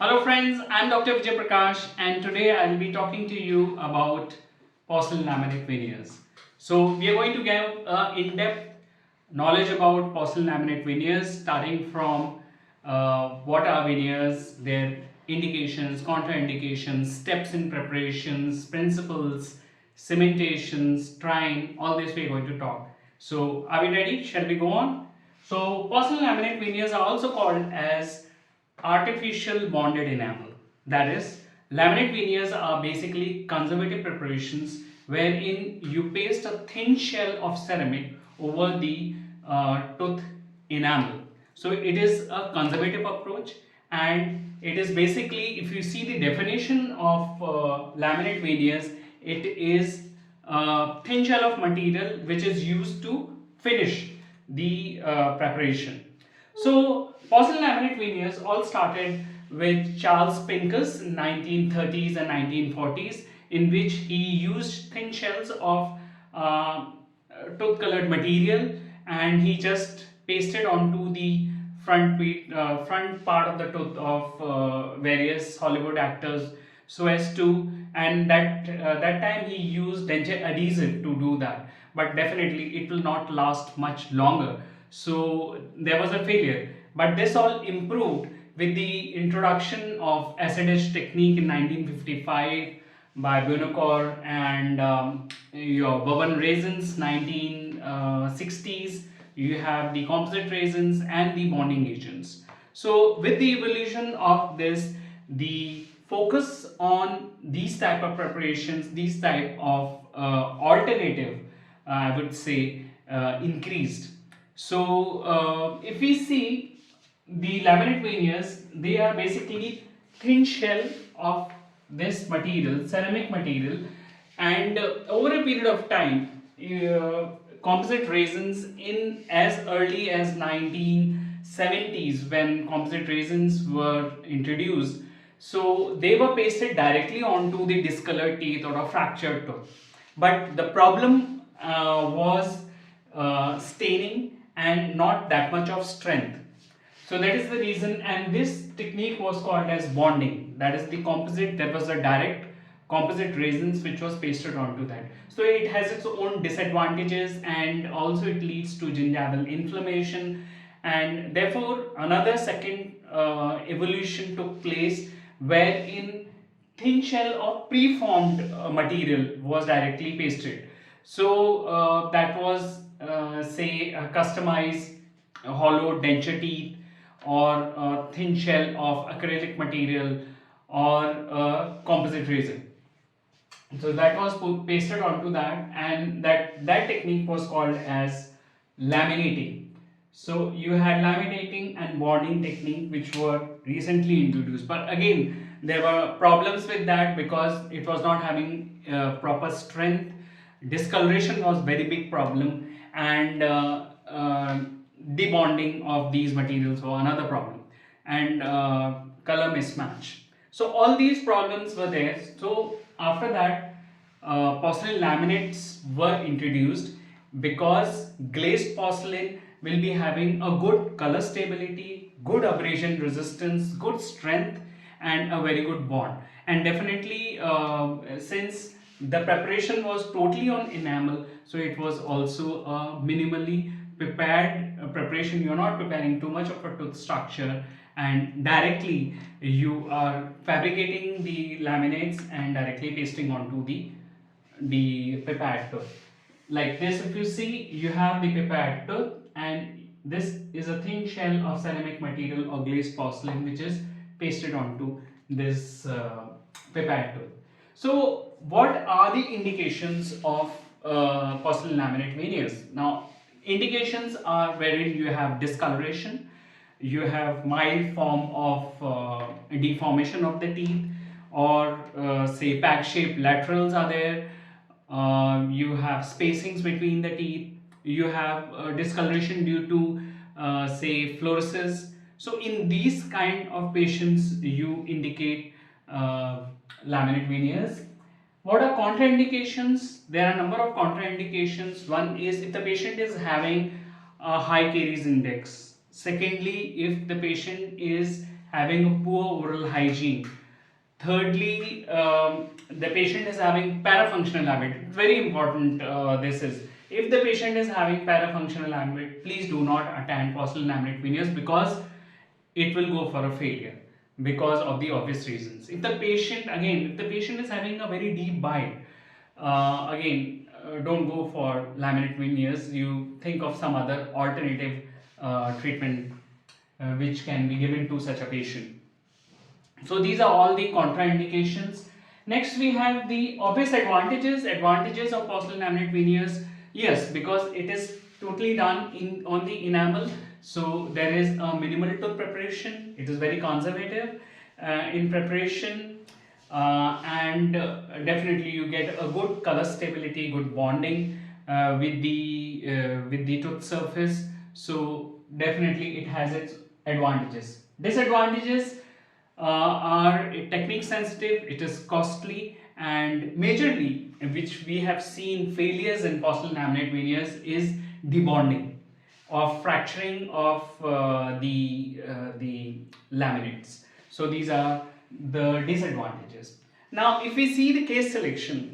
Hello friends, I'm Dr. Vijay Prakash and today I'll be talking to you about porcelain laminate veneers. So we are going to give in-depth knowledge about porcelain laminate veneers, starting from what are veneers, their indications, contraindications, steps in preparations, principles, cementations, trying, all this we are going to talk. So are we ready? Shall we go on? So porcelain laminate veneers are also called as artificial bonded enamel. That is, laminate veneers are basically conservative preparations wherein you paste a thin shell of ceramic over the tooth enamel. So it is a conservative approach, and it is basically, if you see the definition of laminate veneers, it is a thin shell of material which is used to finish the preparation. So porcelain laminate veneers all started with Charles Pincus in 1930s and 1940s, in which he used thin shells of tooth colored material, and he just pasted onto the front part of the tooth of various Hollywood actors, so as to, and that time he used denture adhesive to do that, but definitely it will not last much longer, so there was a failure. But this all improved with the introduction of acid etch technique in 1955 by Buonocore, and your bourbon resins 1960s. You have the composite resins and the bonding agents. So with the evolution of this, the focus on these type of preparations, these type of alternative, I would say, increased. So if we see the laminate veneers, they are basically thin shell of this material, ceramic material, and over a period of time, composite resins in as early as 1970s, when composite resins were introduced, so they were pasted directly onto the discolored teeth or a fractured tooth. But the problem was staining and not that much of strength. So that is the reason, and this technique was called as bonding. That is the composite, that was a direct composite resins which was pasted onto that. So it has its own disadvantages, and also it leads to gingival inflammation, and therefore another second evolution took place wherein thin shell of preformed material was directly pasted. So that was say a customized hollow denture teeth, or a thin shell of acrylic material, or composite resin. So that was pasted onto that, and that technique was called as laminating. So you had laminating and bonding technique which were recently introduced, but again there were problems with that because it was not having proper strength. Discoloration was very big problem, and debonding of these materials were another problem, and color mismatch. So all these problems were there. So after that, porcelain laminates were introduced, because glazed porcelain will be having a good color stability, good abrasion resistance, good strength, and a very good bond. And definitely, since the preparation was totally on enamel, so it was also a minimally prepared preparation. You're not preparing too much of a tooth structure, and directly you are fabricating the laminates and directly pasting onto the prepared tooth. Like this, if you see, you have the prepared tooth, and this is a thin shell of ceramic material or glazed porcelain which is pasted onto this prepared tooth. So what are the indications of porcelain laminate veneers? Now, indications are wherein you have discoloration, you have mild form of deformation of the teeth, or say pack-shaped laterals are there. You have spacings between the teeth. You have discoloration due to say fluorosis. So in these kind of patients, you indicate laminate veneers. What are contraindications? There are a number of contraindications. One is if the patient is having a high caries index. Secondly, if the patient is having a poor oral hygiene. Thirdly, the patient is having parafunctional laminate. Very important. This is, if the patient is having parafunctional laminate, please do not attend porcelain laminate veneers, because it will go for a failure because of the obvious reasons. If the patient, again, if the patient is having a very deep bite, don't go for laminate veneers. You think of some other alternative treatment which can be given to such a patient. So these are all the contraindications. Next we have the obvious advantages. Advantages of porcelain laminate veneers. Yes, because it is totally done on the enamel, so there is a minimal tooth preparation. It is very conservative in preparation, and definitely you get a good color stability, good bonding with the tooth surface. So definitely it has its advantages. Disadvantages are technique sensitive, it is costly, and majorly which we have seen failures in porcelain laminate veneers is debonding or fracturing of the laminates. So these are the disadvantages. Now if we see the case selection,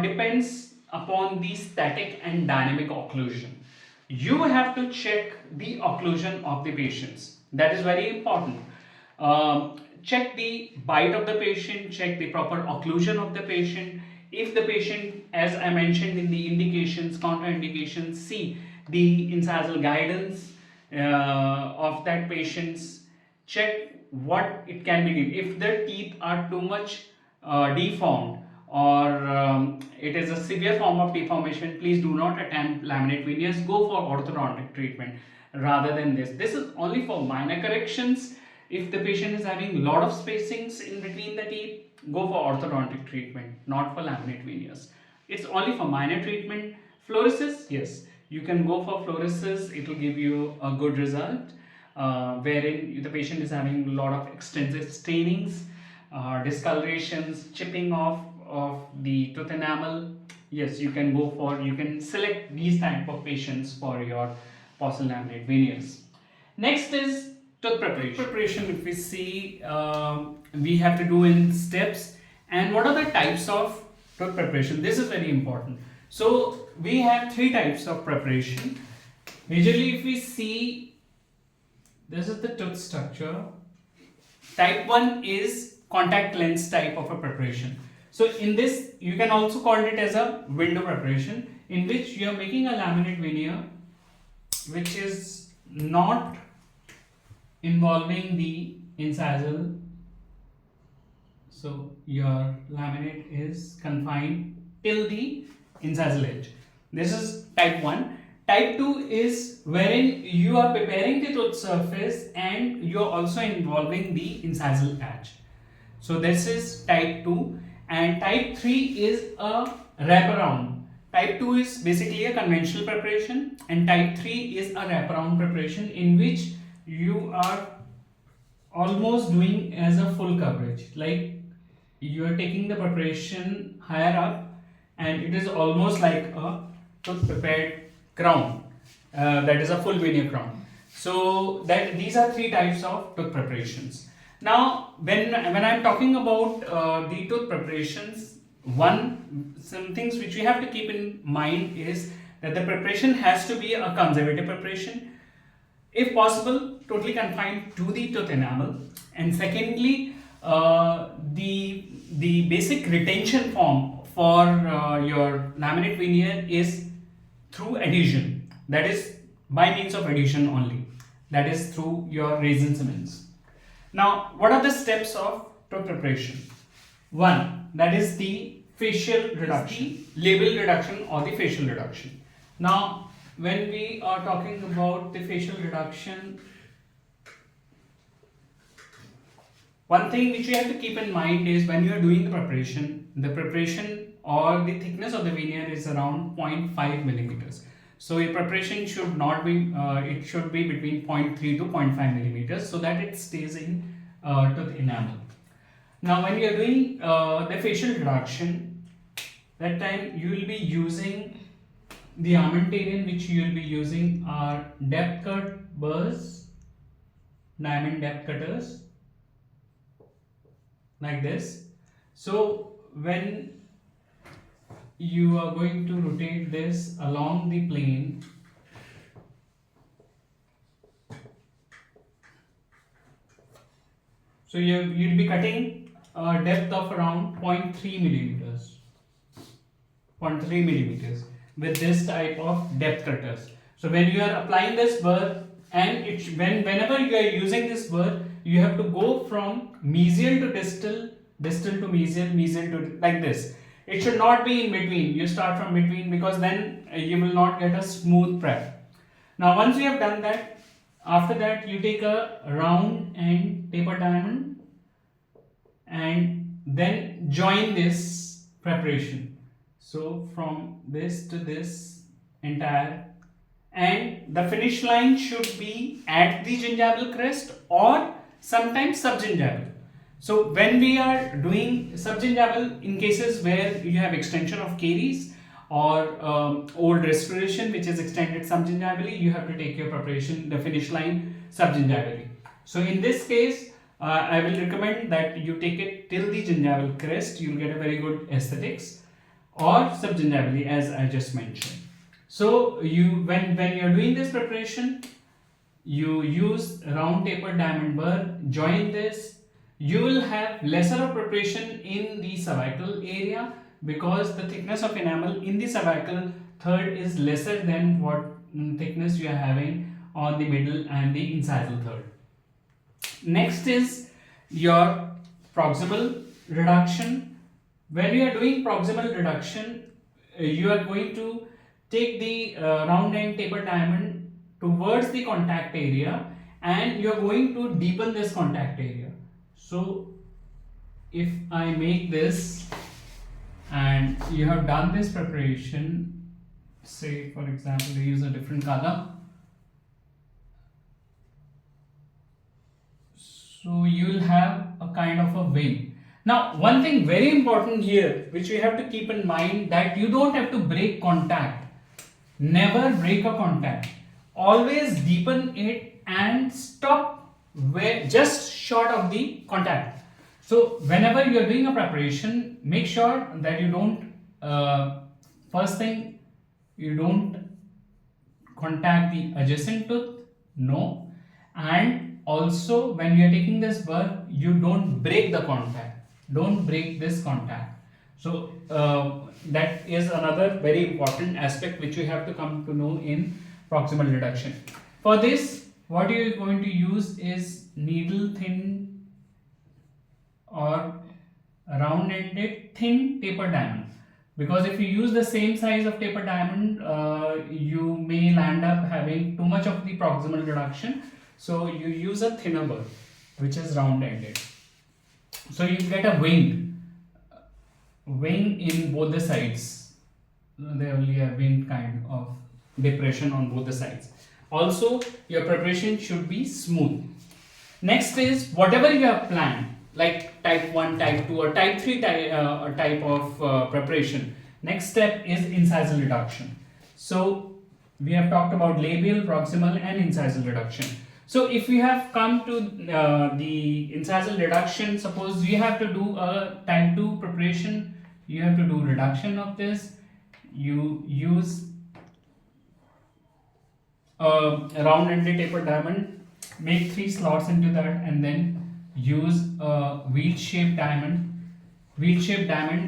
depends upon the static and dynamic occlusion. You have to check the occlusion of the patients. That is very important. Check the bite of the patient, check the proper occlusion of the patient. If the patient, as I mentioned in the indications, contraindications, see the incisal guidance of that patient's, check what it can be. If the teeth are too much deformed, or it is a severe form of deformation, please do not attempt laminate veneers. Go for orthodontic treatment rather than this. This is only for minor corrections. If the patient is having a lot of spacings in between the teeth, go for orthodontic treatment, not for laminate veneers. It's only for minor treatment. Fluorosis, yes, you can go for fluorosis. It will give you a good result, wherein the patient is having a lot of extensive stainings, discolorations, chipping off of the tooth enamel. Yes, you can select these type of patients for your porcelain laminate veneers. Next is tooth preparation. If we see, we have to do in steps. And what are the types of tooth preparation? This is very important. So we have three types of preparation. Majorly, if we see, this is the tooth structure. Type 1 is contact lens type of a preparation. So in this, you can also call it as a window preparation, in which you are making a laminate veneer which is not involving the incisal. So your laminate is confined till the incisal edge. This is type 1. Type 2 is wherein you are preparing the tooth surface and you are also involving the incisal edge. So this is type 2. And type 3 is a wraparound. Type 2 is basically a conventional preparation, and type 3 is a wraparound preparation, in which you are almost doing as a full coverage, like you are taking the preparation higher up and it is almost like a tooth prepared crown, that is a full veneer crown. So that these are three types of tooth preparations. Now when I'm talking about the tooth preparations, some things which we have to keep in mind is that the preparation has to be a conservative preparation, if possible totally confined to the tooth enamel. And secondly, the basic retention form for your laminate veneer is through adhesion, that is by means of adhesion only, that is through your resin cements. Now what are the steps of tooth preparation? One, that is the facial reduction, label reduction or the facial reduction. Now when we are talking about the facial reduction, one thing which you have to keep in mind is when you are doing the preparation or the thickness of the veneer is around 0.5 millimeters. So your preparation should not be, it should be between 0.3 to 0.5 millimeters, so that it stays in tooth enamel. Now when you are doing the facial reduction, that time you will be using the armamentarium, which you will be using are depth cut burrs diamond depth cutters like this. So when you are going to rotate this along the plane, so you'll be cutting a depth of around 0.3 millimeters, 0.3 millimeters with this type of depth cutters. So when you are applying this burr, and whenever you are using this burr, you have to go from mesial to distal, distal to mesial, mesial to like this. It should not be in between. You start from between, because then you will not get a smooth prep. Now once you have done that, after that you take a round and taper diamond and then join this preparation. So from this to this entire, and the finish line should be at the gingival crest or sometimes subgingival. So when we are doing subgingival, in cases where you have extension of caries or old restoration which is extended subgingivally, you have to take your preparation, the finish line, subgingivally. So in this case, I will recommend that you take it till the gingival crest. You will get a very good aesthetics, or subgingivally as I just mentioned. So when you are doing this preparation, you use round tapered diamond burr, join this. You will have lesser of preparation in the cervical area, because the thickness of enamel in the cervical third is lesser than what thickness you are having on the middle and the incisal third. Next is your proximal reduction. When you are doing proximal reduction, you are going to take the round and taper diamond towards the contact area, and you are going to deepen this contact area. So if I make this and you have done this preparation, say for example you use a different color, so you will have a kind of a wing. Now one thing very important here which you have to keep in mind, that you don't have to break contact. Never break a contact. Always deepen it and stop where just short of the contact. So whenever you are doing a preparation, make sure that you don't first thing, you don't contact the adjacent tooth, no, and also when you are taking this burr, you don't break the contact, don't break this contact. So that is another very important aspect which you have to come to know in proximal reduction. For this, what you are going to use is needle thin or round ended thin taper diamond, because if you use the same size of taper diamond, you may land up having too much of the proximal reduction. So you use a thinner burr which is round ended, so you get a wing in both the sides. There will be a wing kind of depression on both the sides. Also your preparation should be smooth. Next is whatever you have planned, like type 1, type 2 or type 3 type of preparation. Next step is incisal reduction. So we have talked about labial, proximal and incisal reduction. So if we have come to the incisal reduction, suppose you have to do a type 2 preparation, you have to do reduction of this. You use a round ended taper diamond, make 3 slots into that, and then use a wheel shaped diamond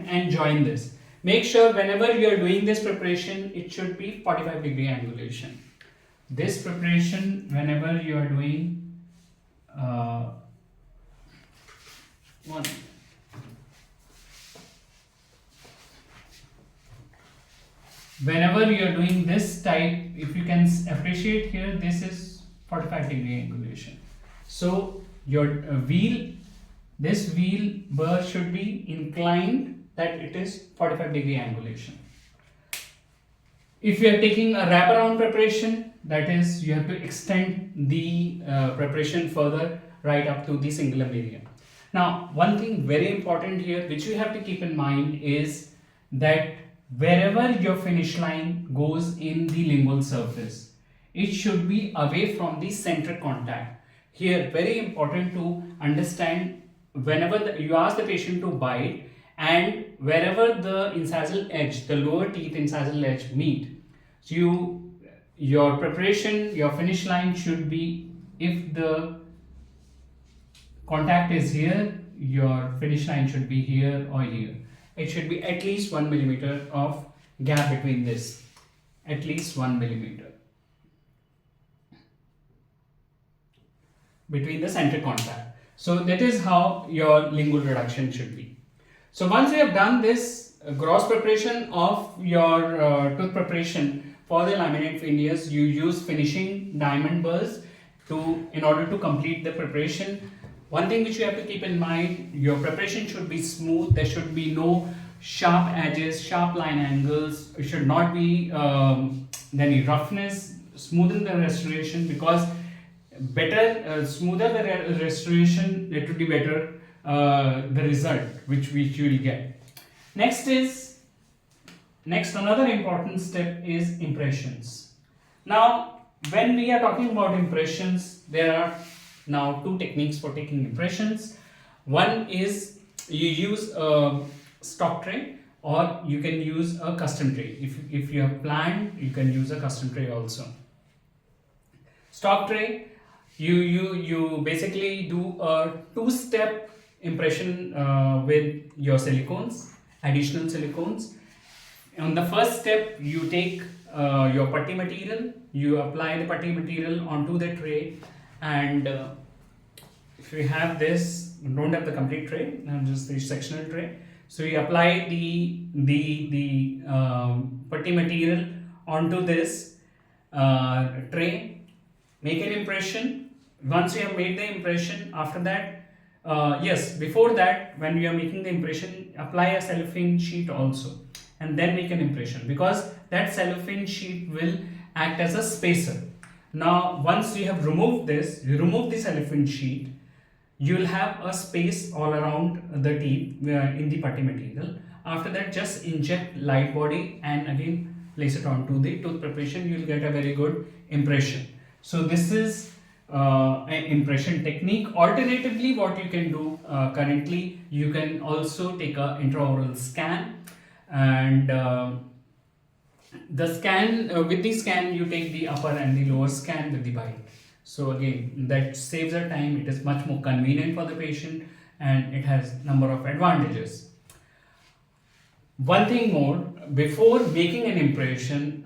and join this. Make sure whenever you are doing this preparation, it should be 45-degree angulation. This preparation, whenever you are doing whenever you are doing this type, if you can appreciate here, this is 45-degree angulation. So your this wheel burr should be inclined that it is 45-degree angulation. If you are taking a wraparound preparation, that is, you have to extend the preparation further right up to the cingulum area. Now, one thing very important here which you have to keep in mind is that wherever your finish line goes in the lingual surface, it should be away from the central contact. Here, very important to understand, whenever you ask the patient to bite, and wherever the incisal edge, the lower teeth incisal edge meet, so your preparation, your finish line should be, if the contact is here, your finish line should be here or here. It should be at least 1 millimeter of gap between this, at least 1 millimeter between the center contact. So that is how your lingual reduction should be. So once you have done this gross preparation of your tooth preparation for the laminate veneers, you use finishing diamond burrs in order to complete the preparation. One thing which you have to keep in mind, your preparation should be smooth. There should be no sharp edges, sharp line angles. It should not be any roughness. Smoothen the restoration, because smoother the restoration, it would be better the result which you will get. Next, another important step is impressions. Now, when we are talking about impressions, there are now two techniques for taking impressions. One is you use a stock tray, or you can use a custom tray. If you have planned, you can use a custom tray also. Stock tray, you basically do a two-step impression with your silicones, additional silicones. On the first step, you take your putty material, you apply the putty material onto the tray, and if you have this, you don't have the complete tray, just the sectional tray. So you apply the putty material onto this tray, make an impression. Once you have made the impression, after that, before that, when you are making the impression, apply a cellophane sheet also, and then make an impression, because that cellophane sheet will act as a spacer. Now, once you have removed this, you remove the cellophane sheet, you will have a space all around the teeth in the putty material. After that, just inject light body and again place it onto the tooth preparation. You will get a very good impression. So this is an impression technique. Alternatively, what you can do currently, you can also take a intraoral scan, and the scan with the scan you take the upper and the lower scan with the bite. So again, that saves our time. It is much more convenient for the patient, and it has number of advantages. One thing more, before making an impression,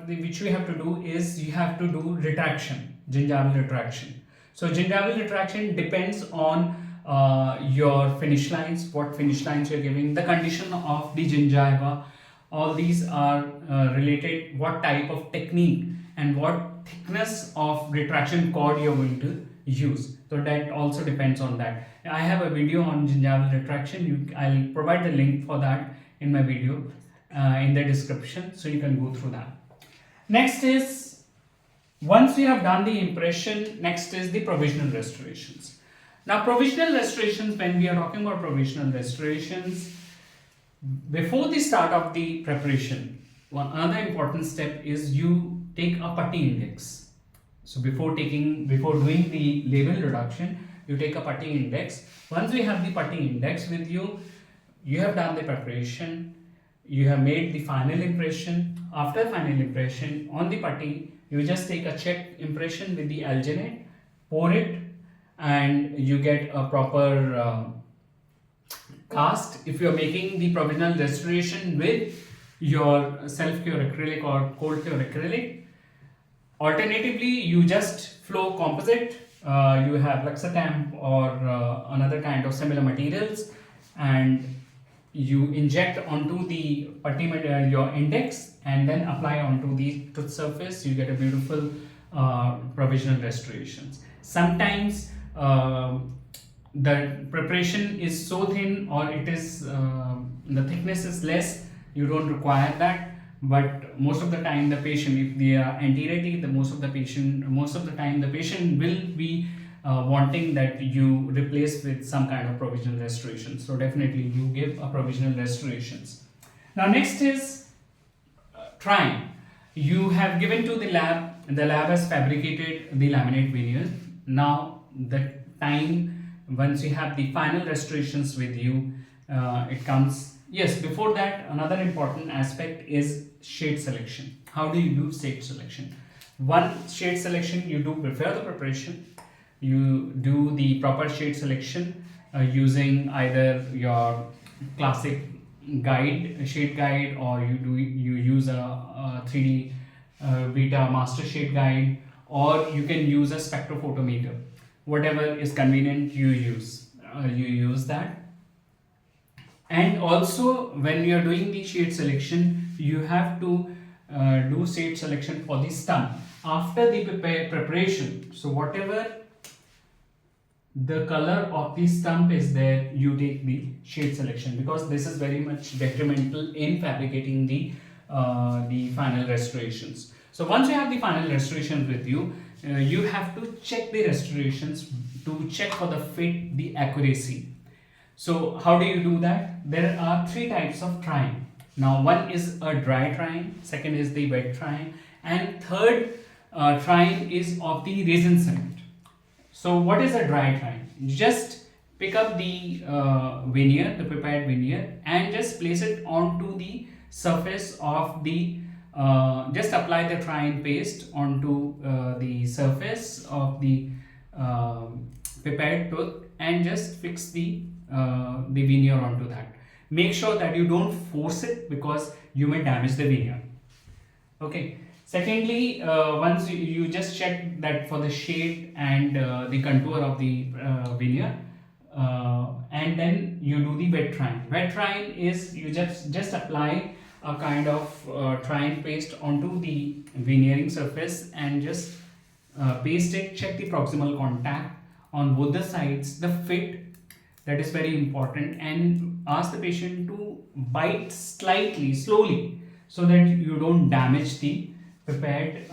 which we have to do is you have to do retraction, gingival retraction. So gingival retraction depends on your finish lines, what finish lines you are giving, the condition of the gingiva. All these are related, what type of technique and what thickness of retraction cord you are going to use. So that also depends on that. I have a video on gingival retraction. I'll provide the link for that in my video in the description, so you can go through that. Next is, once we have done the impression, next is the provisional restorations. Now, provisional restorations, when we are talking about provisional restorations, before the start of the preparation, another important step is you take a putty index. So before doing the label reduction, you take a putty index. Once we have the putty index with you, you have done the preparation, you have made the final impression. After final impression on the putty, you just take a check impression with the alginate, pour it, and you get a proper cast. If you are making the provisional restoration with your self-cure acrylic or cold cure acrylic, alternatively you just flow composite, you have Luxatamp or another kind of similar materials, and you inject onto the putty your index and then apply onto the tooth surface. You get a beautiful provisional restorations. Sometimes the preparation is so thin, or it is the thickness is less, you don't require that. But most of the time the patient, if they are anterior teeth, most of the time the patient will be wanting that you replace with some kind of provisional restoration. So definitely you give a provisional restorations. Now next is trying. You have given to the lab has fabricated the laminate veneers. Now the time, once you have the final restorations with you, it comes. Yes, before that, another important aspect is shade selection. How do you do shade selection? One, shade selection, you do prepare the preparation, you do the proper shade selection using either your classic shade guide, or you use a 3D Vita master shade guide, or you can use a spectrophotometer. Whatever is convenient, you use that. And also, when you are doing the shade selection, you have to do shade selection for the stump after the preparation. So whatever the color of the stump is there, you take the shade selection, because this is very much detrimental in fabricating the final restorations. So once you have the final restorations with you, you have to check the restorations to check for the fit, the accuracy. So how do you do that? There are three types of trying. Now, one is a dry trying, second is the wet trying, and third trying is of the resin cement. So what is a dry trying? Just pick up the veneer, the prepared veneer, and just place it onto the surface of the just apply the trying paste onto the surface of the prepared tooth, and just fix the veneer onto that. Make sure that you don't force it, because you may damage the veneer. Okay. Secondly, once you just check that for the shade and the contour of the veneer, and then you do the wet trying. Wet trying is you just apply a kind of trying paste onto the veneering surface and just paste it. Check the proximal contact on both the sides, the fit, that is very important, and ask the patient to bite slightly, slowly, so that you don't damage the prepared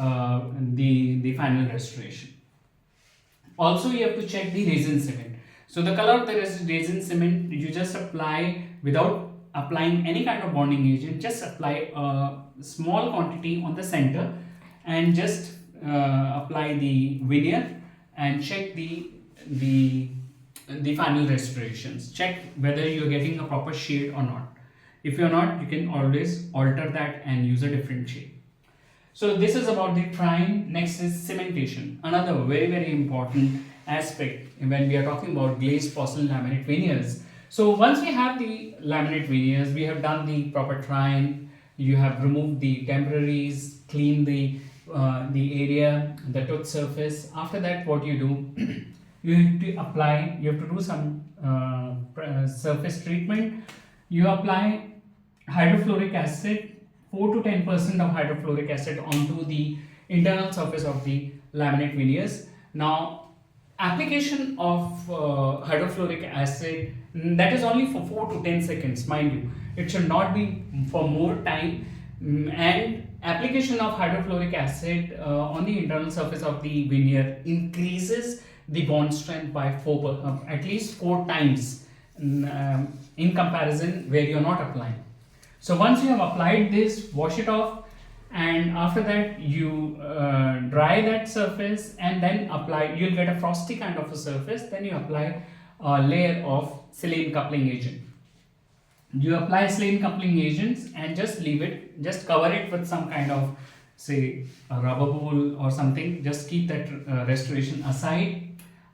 the final restoration. Also, you have to check the resin cement. So the color of the resin cement, you just apply without applying any kind of bonding agent. Just apply a small quantity on the center and just apply the veneer and check the final restorations. Check whether you are getting a proper shade or not. If you are not, you can always alter that and use a different shade. So this is about the trying. Next is cementation, another very important aspect when we are talking about glazed porcelain laminate veneers. So once we have the laminate veneers, we have done the proper trying, you have removed the temporaries, cleaned the area, the tooth surface. After that, what you do, you have to do some surface treatment. You apply hydrofluoric acid, 4 to 10% of hydrofluoric acid onto the internal surface of the laminate veneers. Now, application of hydrofluoric acid, that is only for 4 to 10 seconds, mind you. It should not be for more time. And application of hydrofluoric acid on the internal surface of the veneer increases the bond strength by at least 4 times in comparison where you are not applying. So once you have applied this, wash it off, and after that you dry that surface and then apply. You'll get a frosty kind of a surface. Then you apply a layer of silicone coupling agent. You apply silicone coupling agents and just leave it, just cover it with some kind of, say, a rubber ball or something. Just keep that restoration aside.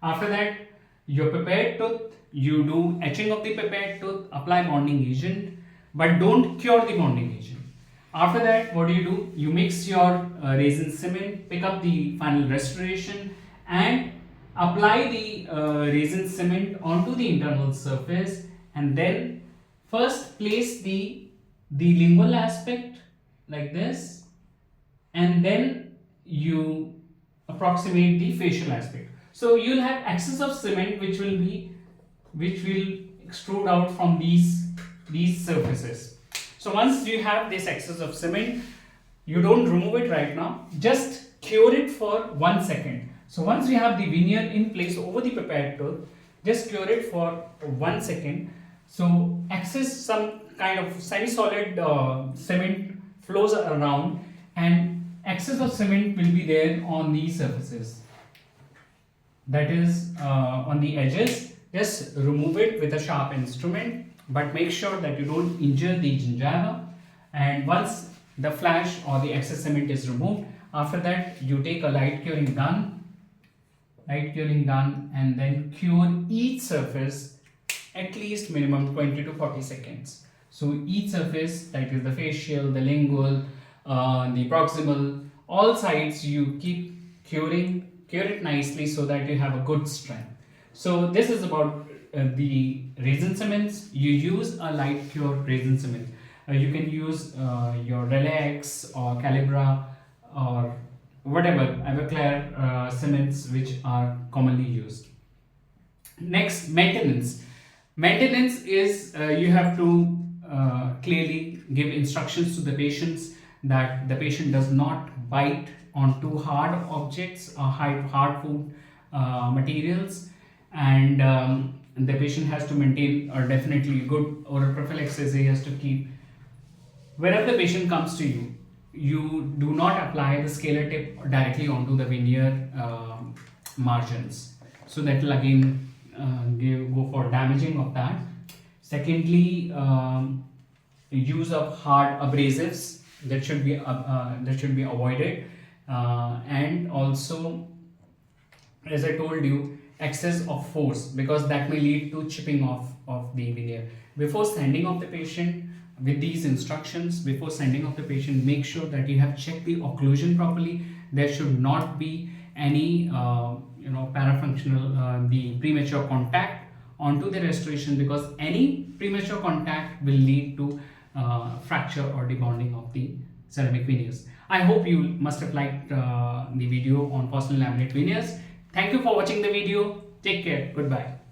After that, your prepared tooth, you do etching of the prepared tooth, apply bonding agent, but don't cure the bonding agent. After that, what do? You mix your resin cement, pick up the final restoration and apply the resin cement onto the internal surface, and then first place the lingual aspect like this, and then you approximate the facial aspect. So you'll have excess of cement which will extrude out from these surfaces. So once you have this excess of cement, you don't remove it right now, just cure it for 1 second. So once you have the veneer in place over the prepared tooth, just cure it for 1 second. So excess, some kind of semi-solid cement flows around, and excess of cement will be there on these surfaces. that is on the edges, just remove it with a sharp instrument, but make sure that you don't injure the gingiva. And once the flash or the excess cement is removed, after that you take a light curing gun, and then cure each surface at least minimum 20 to 40 seconds. So each surface, that is the facial, the lingual, the proximal, all sides you keep curing, cure it nicely so that you have a good strength. So this is about the resin cements. You use a light cured resin cement. You can use your Relax or Calibra or whatever Everclear cements which are commonly used. Next, maintenance. Maintenance is you have to clearly give instructions to the patients that the patient does not bite on too hard objects or hard food materials, and the patient has to maintain definitely good oral prophylaxis. He has to keep, whenever the patient comes to you, you do not apply the scaler tip directly onto the veneer margins, so that will again go for damaging of that. Secondly, use of hard abrasives, that should be avoided, and also, as I told you, excess of force, because that may lead to chipping off of the veneer. Before sending off the patient with these instructions, before sending off the patient, make sure that you have checked the occlusion properly. There should not be any parafunctional, the premature contact onto the restoration, because any premature contact will lead to fracture or debonding of the ceramic veneers. I hope you must have liked the video on porcelain laminate veneers. Thank you for watching the video. Take care. Goodbye.